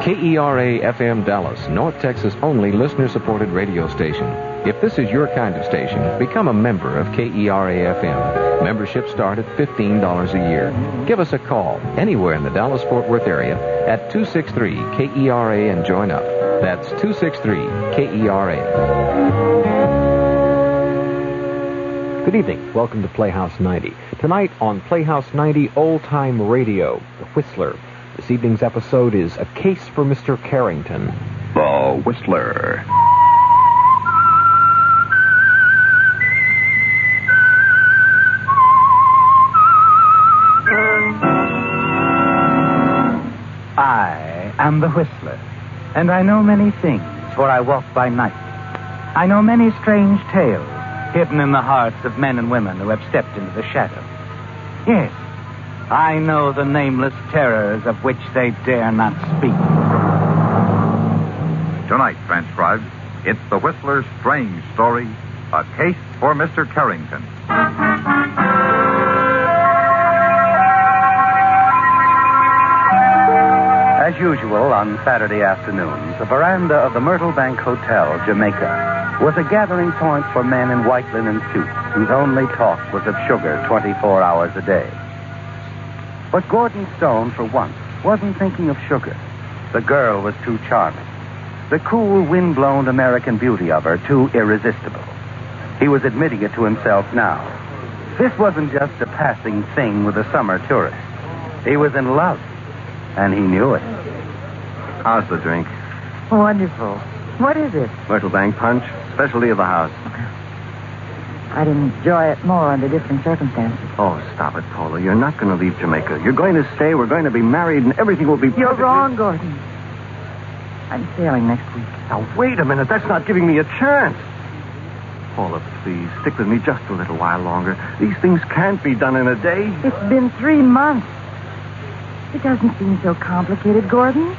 KERA-FM Dallas, North Texas' only listener-supported radio station. If this is your kind of station, become a member of KERA-FM. Memberships start at $15 a year. Give us a call anywhere in the Dallas-Fort Worth area at 263-KERA and join up. That's 263-KERA. Good evening. Welcome to Playhouse 90. Tonight on Playhouse 90 Old Time Radio, The Whistler. This evening's episode is A Case for Mr. Carrington. The Whistler. I am the Whistler, and I know many things, for I walk by night. I know many strange tales hidden in the hearts of men and women who have stepped into the shadow. Yes, I know the nameless terrors of which they dare not speak. Tonight, transcribed, it's The Whistler's strange story, A Case for Mr. Carrington. As usual, on Saturday afternoons, the veranda of the Myrtle Bank Hotel, Jamaica, was a gathering point for men in white linen suits whose only talk was of sugar 24 hours a day. But Gordon Stone, for once, wasn't thinking of sugar. The girl was too charming. The cool, wind-blown American beauty of her too irresistible. He was admitting it to himself now. This wasn't just a passing thing with a summer tourist. He was in love, and he knew it. How's the drink? Wonderful. What is it? Myrtle Bank Punch, specialty of the house. I'd enjoy it more under different circumstances. Oh, stop it, Paula. You're not going to leave Jamaica. You're going to stay. We're going to be married, and everything will be You're perfectly... wrong, Gordon. I'm sailing next week. Now, wait a minute. That's not giving me a chance. Paula, please, stick with me just a little while longer. These things can't be done in a day. It's been 3 months. It doesn't seem so complicated, Gordon.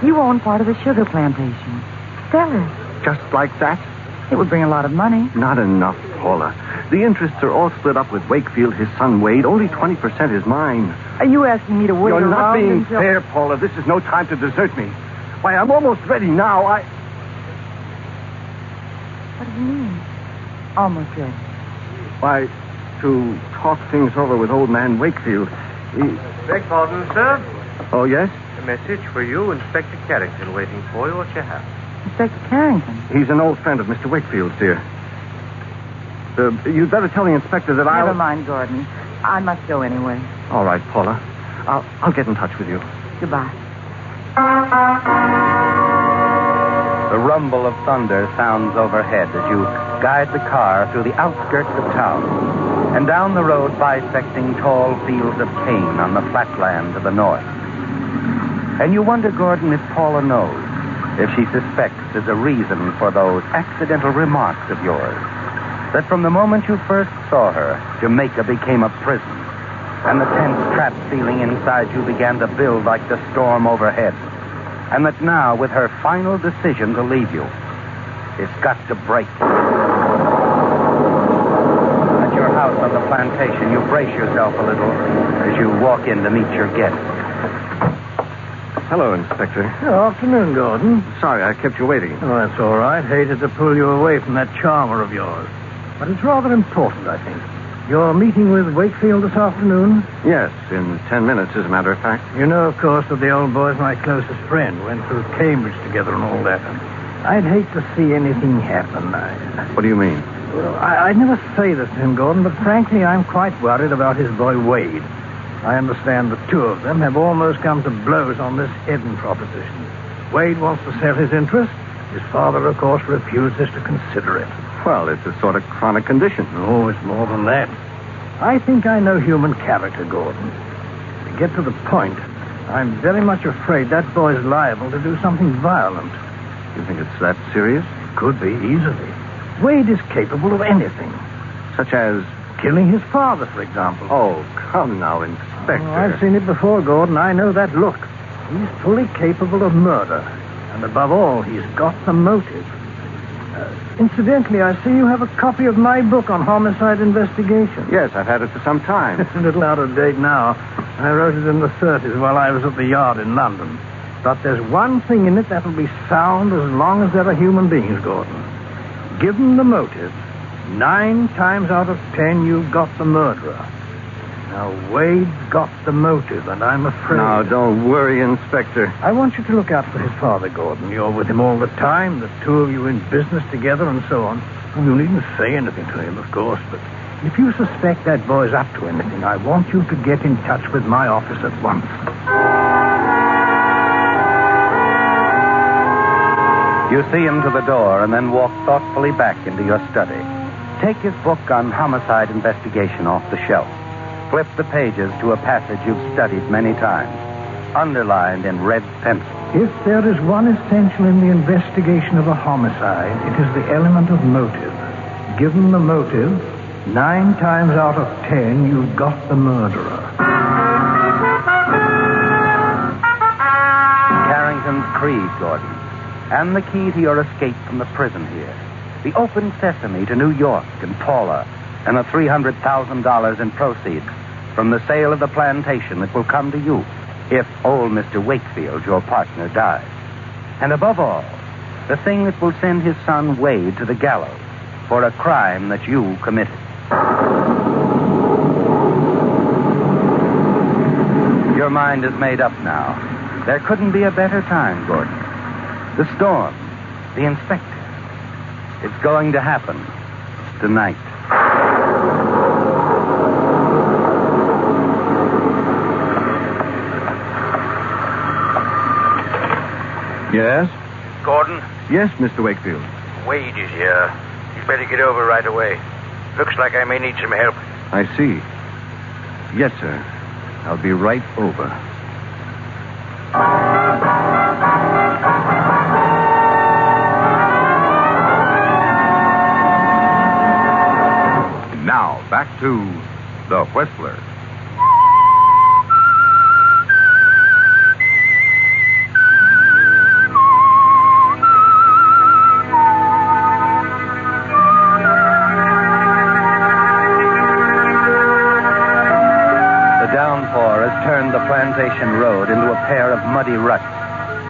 You own part of the sugar plantation. Sell it. Just like that? It would bring a lot of money. Not enough, Paula. The interests are all split up with Wakefield, his son Wade. Only 20% is mine. Are you asking me to wait You're around not being until... fair, Paula. This is no time to desert me. Why, I'm almost ready now. What do you mean? Almost ready. Why, to talk things over with old man Wakefield. Beg pardon, sir. Oh, yes? A message for you, Inspector Carrington, waiting for you at your house. Inspector Carrington. He's an old friend of Mr. Wakefield's, dear. You'd better tell the inspector that Never mind, Gordon. I must go anyway. All right, Paula. I'll get in touch with you. Goodbye. The rumble of thunder sounds overhead as you guide the car through the outskirts of town and down the road bisecting tall fields of cane on the flatland to the north. And you wonder, Gordon, if Paula knows, if she suspects there's a reason for those accidental remarks of yours, that from the moment you first saw her, Jamaica became a prison, and the tense, trapped feeling inside you began to build like the storm overhead, and that now, with her final decision to leave you, it's got to break. At your house on the plantation, you brace yourself a little as you walk in to meet your guest. Hello, Inspector. Good afternoon, Gordon. Sorry I kept you waiting. Oh, that's all right. Hated to pull you away from that charmer of yours. But it's rather important, I think. You're meeting with Wakefield this afternoon? Yes, in 10 minutes, as a matter of fact. You know, of course, that the old boy's my closest friend. Went through Cambridge together and all that. I'd hate to see anything happen. What do you mean? Well, I'd never say this to him, Gordon, but frankly, I'm quite worried about his boy Wade. I understand the two of them have almost come to blows on this Eden proposition. Wade wants to sell his interest. His father, of course, refuses to consider it. Well, it's a sort of chronic condition. Oh, it's more than that. I think I know human character, Gordon. To get to the point, I'm very much afraid that boy's liable to do something violent. You think it's that serious? Could be, easily. Wade is capable of anything. Such as? Killing his father, for example. Oh, come now, Inspector. Oh, I've seen it before, Gordon. I know that look. He's fully capable of murder. And above all, he's got the motive. Incidentally, I see you have a copy of my book on homicide investigation. Yes, I've had it for some time. It's a little out of date now. I wrote it in the 30s while I was at the Yard in London. But there's one thing in it that'll be sound as long as there are human beings, Gordon. Given the motive, 9 times out of 10 you've got the murderer. Now, Wade's got the motive, and I'm afraid... Now, don't worry, Inspector. I want you to look out for his father, Gordon. You're with him all the time, the two of you in business together and so on. Well, you needn't say anything to him, of course, but if you suspect that boy's up to anything, I want you to get in touch with my office at once. You see him to the door and then walk thoughtfully back into your study. Take his book on homicide investigation off the shelf. Flip the pages to a passage you've studied many times, underlined in red pencil. If there is one essential in the investigation of a homicide, it is the element of motive. Given the motive, 9 times out of 10, you've got the murderer. Carrington's creed, Gordon, and the key to your escape from the prison here. The open sesame to New York and Paula, and the $300,000 in proceeds from the sale of the plantation that will come to you if old Mr. Wakefield, your partner, dies. And above all, the thing that will send his son Wade to the gallows for a crime that you committed. Your mind is made up now. There couldn't be a better time, Gordon. The storm, the inspector. It's going to happen tonight. Yes? Gordon, Yes, Mr. Wakefield. Wade is here. You better get over right away. Looks like I may need some help. I see. Yes, sir. I'll be right over. Now, back to The Whistler. Turned the plantation road into a pair of muddy ruts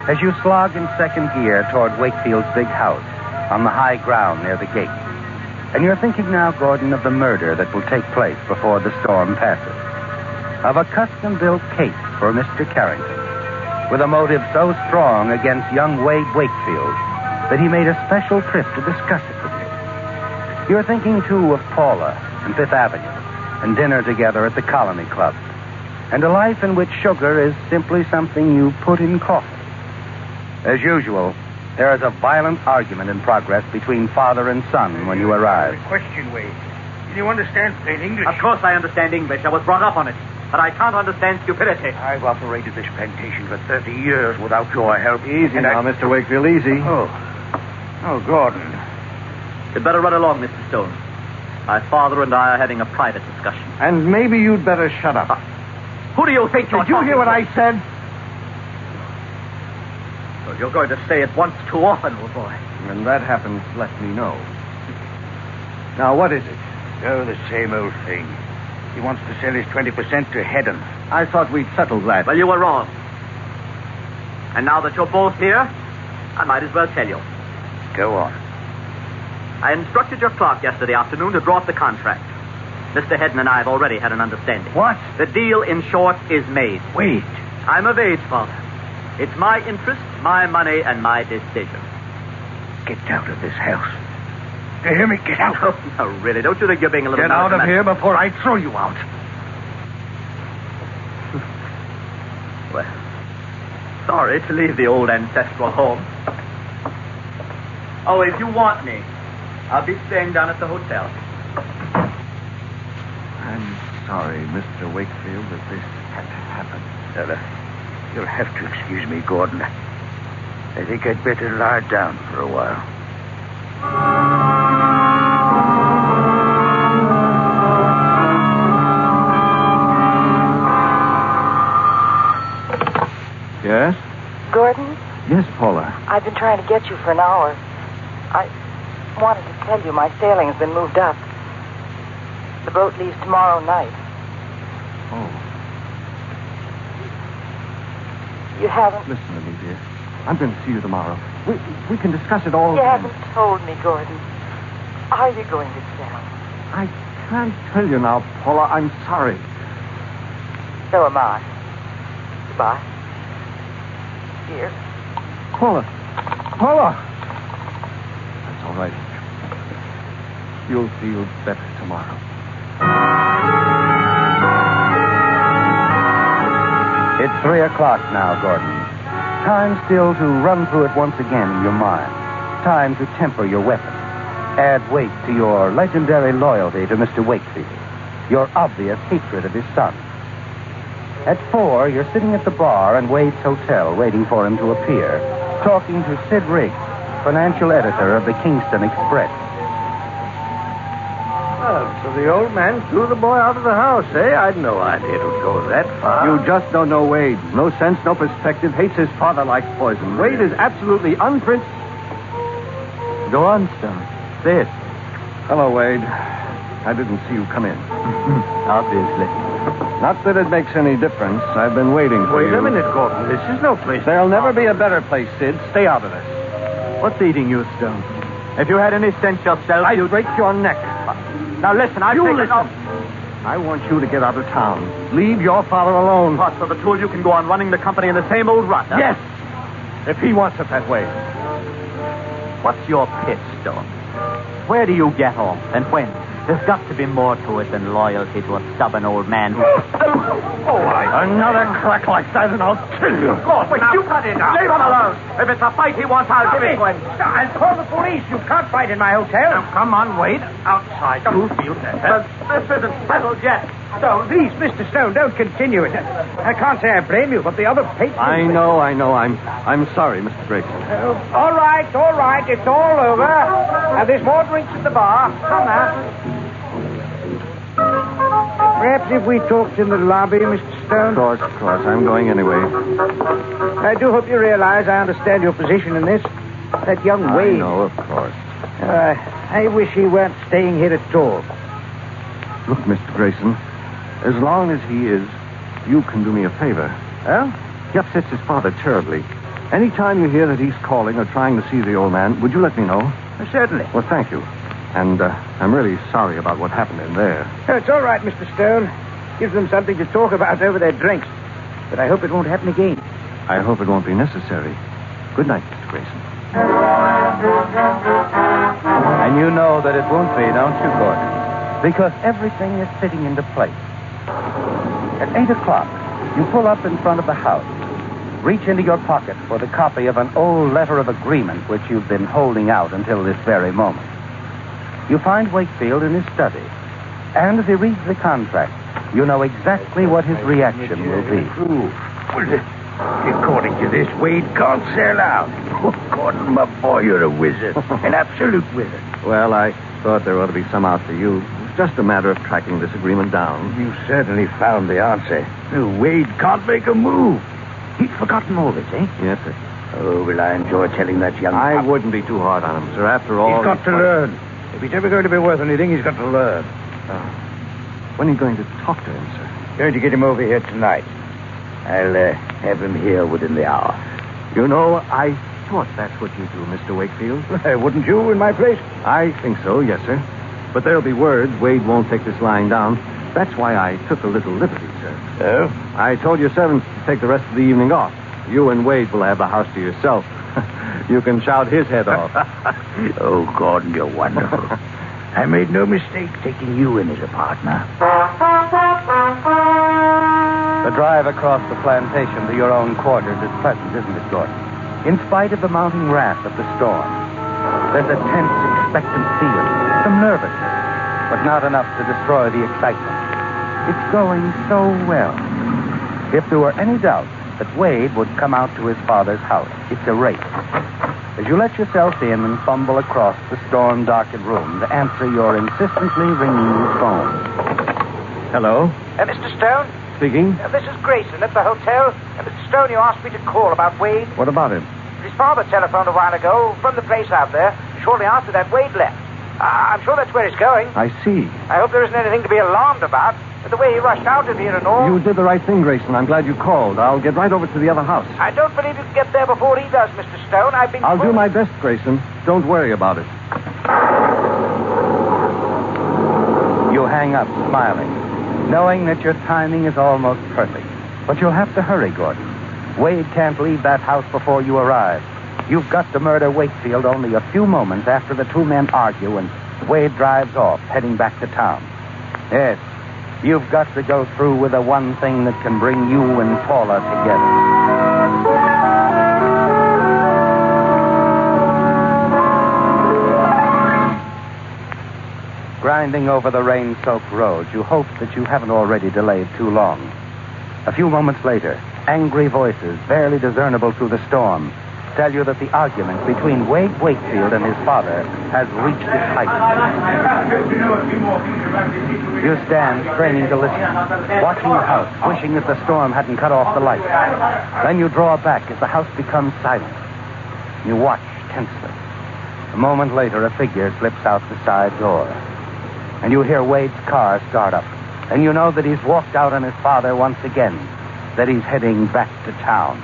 as you slog in second gear toward Wakefield's big house on the high ground near the gate. And you're thinking now, Gordon, of the murder that will take place before the storm passes. Of a custom-built case for Mr. Carrington, with a motive so strong against young Wade Wakefield that he made a special trip to discuss it with you. You're thinking, too, of Paula and Fifth Avenue and dinner together at the Colony Club. And a life in which sugar is simply something you put in coffee. As usual, there is a violent argument in progress between father and son when you arrive. Question, Wade. Do you understand plain English? Of course I understand English. I was brought up on it. But I can't understand stupidity. I've operated this plantation for 30 years without your help. Easy now, Mr. Wakefield, easy. Oh, Gordon. You'd better run along, Mr. Stone. My father and I are having a private discussion. And maybe you'd better shut up. Who do you think you're Did you hear what I said? So you're going to say it once too often, old boy. When that happens, let me know. Now, what is it? Oh, the same old thing. He wants to sell his 20% to Hedden. I thought we'd settled that. Well, you were wrong. And now that you're both here, I might as well tell you. Go on. I instructed your clerk yesterday afternoon to draw up the contract. Mr. Hedden and I have already had an understanding. What? The deal, in short, is made. Wait. I'm of age, Father. It's my interest, my money, and my decision. Get out of this house. Do you hear me? Get out. Oh, no, really. Don't you think you're being a little... Get out of here before I throw you out. Well, sorry to leave the old ancestral home. Oh, if you want me, I'll be staying down at the hotel. I'm sorry, Mr. Wakefield, that this had to happen. You'll have to excuse me, Gordon. I think I'd better lie down for a while. Yes? Gordon, Yes, Paula. I've been trying to get you for an hour. wanted to tell you my sailing has been moved up. The boat leaves tomorrow night. Oh. You haven't... Listen to me, dear. I'm going to see you tomorrow. We can discuss it all You then. haven't told me, Gordon. Are you going to sell? I can't tell you now, Paula. I'm sorry. So am I. Goodbye. Cheers. Paula. Paula! That's all right. You'll feel better tomorrow. It's 3 o'clock now, Gordon. Time still to run through it once again in your mind. Time to temper your weapon. Add weight to your legendary loyalty to Mr. Wakefield. Your obvious hatred of his son. At 4, you're sitting at the bar in Wade's hotel waiting for him to appear, talking to Sid Riggs, financial editor of the Kingston Express. Oh, so the old man threw the boy out of the house, eh? I'd no idea it would go that far. You just don't know Wade. No sense, no perspective. Hates his father like poison. Wade is absolutely unprincipled. Go on, Stone. Say it. Hello, Wade. I didn't see you come in. Obviously. Not that it makes any difference. I've been waiting for you. Wait a minute, Gordon. This is no place. There'll never be a better place, Sid. Stay out of this. What's eating you, Stone? If you had any sense yourself, I'd break your neck. Now listen, You listen. I want you to get out of town. Leave your father alone. What, so the two of you can go on running the company in the same old rut, huh? Yes. If he wants it that way. What's your pitch, Stone? Where do you get off, and when? There's got to be more to it than loyalty to a stubborn old man who... Another crack like that and I'll kill you. Wait, you cut it out. Leave him alone. If it's a fight he wants, I'll give it to him. I'll call the police. You can't fight in my hotel. Now, come on, Wade. Outside. You'll feel better. But this isn't settled yet. Stone, please, Mr. Stone, don't continue it. I can't say I blame you, but the other patrons... I know. I'm sorry, Mr. Grayson. All right. It's all over. Now, there's more drinks at the bar. Come now. Perhaps if we talked in the lobby, Mr. Stone. Of course. I'm going anyway. I do hope you realize I understand your position in this. That young Wade... I know, of course. I wish he weren't staying here at all. Look, Mr. Grayson, as long as he is, you can do me a favor. Well? He upsets his father terribly. Anytime you hear that he's calling or trying to see the old man, would you let me know? Certainly. Well, thank you. And I'm really sorry about what happened in there. It's all right, Mr. Stone. Gives them something to talk about over their drinks. But I hope it won't happen again. I hope it won't be necessary. Good night, Mr. Grayson. And you know that it won't be, don't you, Gordon? Because everything is fitting into place. At 8 o'clock, you pull up in front of the house. Reach into your pocket for the copy of an old letter of agreement which you've been holding out until this very moment. You find Wakefield in his study. And as he reads the contract, you know exactly what his reaction will be. According to this, Wade can't sell out. Oh, Gordon, my boy, you're a wizard. An absolute wizard. Well, I thought there ought to be some out for you. It's just a matter of tracking this agreement down. You certainly found the answer. Wade can't make a move. He'd forgotten all this, eh? Yes, sir. Oh, will I enjoy telling that young... I wouldn't be too hard on him, sir. After all... He's got to learn. If he's ever going to be worth anything, he's got to learn. When are you going to talk to him, sir? Going to get him over here tonight. I'll have him here within the hour. You know, I thought that's what you do, Mr. Wakefield. Wouldn't you in my place? I think so, yes, sir. But there'll be words. Wade won't take this lying down. That's why I took a little liberty, sir. Oh? I told your servants to take the rest of the evening off. You and Wade will have the house to yourself. You can shout his head off. Oh, Gordon, you're wonderful. I made no mistake taking you in as a partner. The drive across the plantation to your own quarters is pleasant, isn't it, Gordon? In spite of the mounting wrath of the storm. There's a tense, expectant feeling, some nervousness, but not enough to destroy the excitement. It's going so well. If there were any doubt that Wade would come out to his father's house, it's erased. As you let yourself in and fumble across the storm-darkened room to answer your insistently ringing phone. Hello? Mr. Stone? Speaking? This is Grayson at the hotel. Mr. Stone, you asked me to call about Wade. What about him? His father telephoned a while ago from the place out there. shortly after that Wade left. I'm sure that's where he's going. I see. I hope there isn't anything to be alarmed about. But the way he rushed out of here and all... You did the right thing, Grayson. I'm glad you called. I'll get right over to the other house. I don't believe you can get there before he does, Mr. Stone. I'll do my best, Grayson. Don't worry about it. You hang up, smiling, knowing that your timing is almost perfect. But you'll have to hurry, Gordon. Wade can't leave that house before you arrive. You've got to murder Wakefield only a few moments after the two men argue and Wade drives off, heading back to town. Yes, you've got to go through with the one thing that can bring you and Paula together. Grinding over the rain-soaked road, you hope that you haven't already delayed too long. A few moments later, angry voices, barely discernible through the storm, tell you that the argument between Wade Wakefield and his father has reached its height. You stand, straining to listen, watching the house, wishing that the storm hadn't cut off the lights. Then you draw back as the house becomes silent. You watch tensely. A moment later, a figure slips out the side door. And you hear Wade's car start up. And you know that he's walked out on his father once again, that he's heading back to town.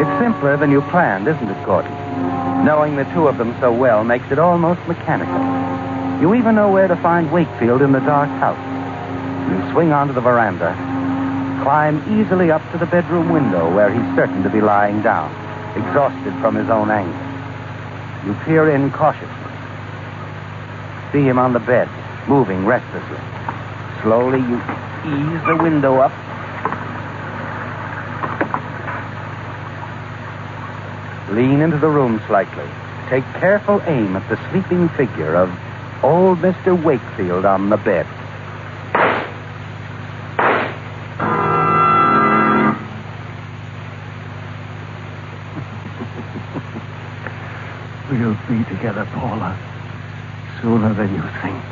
It's simpler than you planned, isn't it, Gordon? Knowing the two of them so well makes it almost mechanical. You even know where to find Wakefield in the dark house. You swing onto the veranda, climb easily up to the bedroom window where he's certain to be lying down, exhausted from his own anger. You peer in cautiously. See him on the bed, moving restlessly. Slowly, you ease the window up. Lean into the room slightly. Take careful aim at the sleeping figure of old Mr. Wakefield on the bed. We'll be together, Paula, sooner than you think.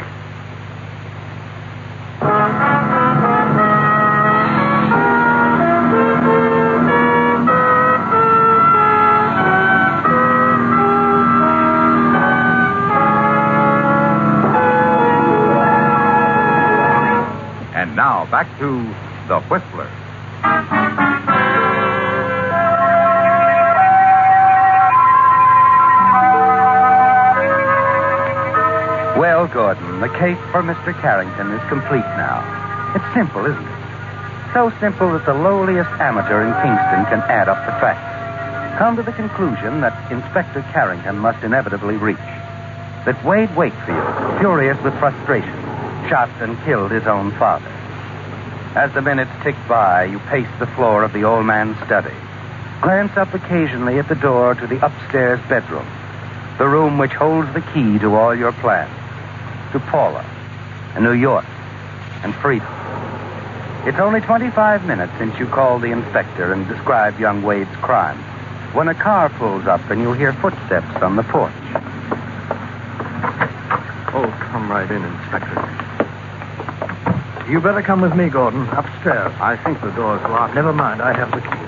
And now, back to The Whistler. Well, Gordon, the case for Mr. Carrington is complete now. It's simple, isn't it? So simple that the lowliest amateur in Kingston can add up the facts. Come to the conclusion that Inspector Carrington must inevitably reach. That Wade Wakefield, furious with frustration, shot and killed his own father. As the minutes tick by, you pace the floor of the old man's study. Glance up occasionally at the door to the upstairs bedroom, the room which holds the key to all your plans. To Paula, and New York, and freedom. It's only 25 minutes since you called the inspector and described young Wade's crime, when a car pulls up and you hear footsteps on the porch. Oh, come right in, Inspector. You better come with me, Gordon, upstairs. I think the door's locked. Never mind, I have the key.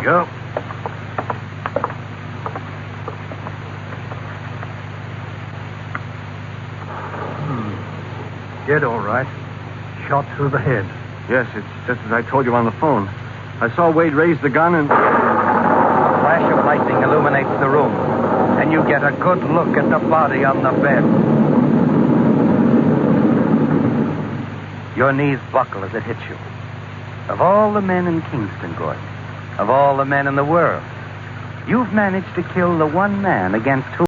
Go. Dead, all right. Shot through the head. Yes, it's just as I told you on the phone. I saw Wade raise the gun and... A flash of lightning illuminates the room, and you get a good look at the body on the bed. Your knees buckle as it hits you. Of all the men in Kingston, Gordon, of all the men in the world, you've managed to kill the one man against whom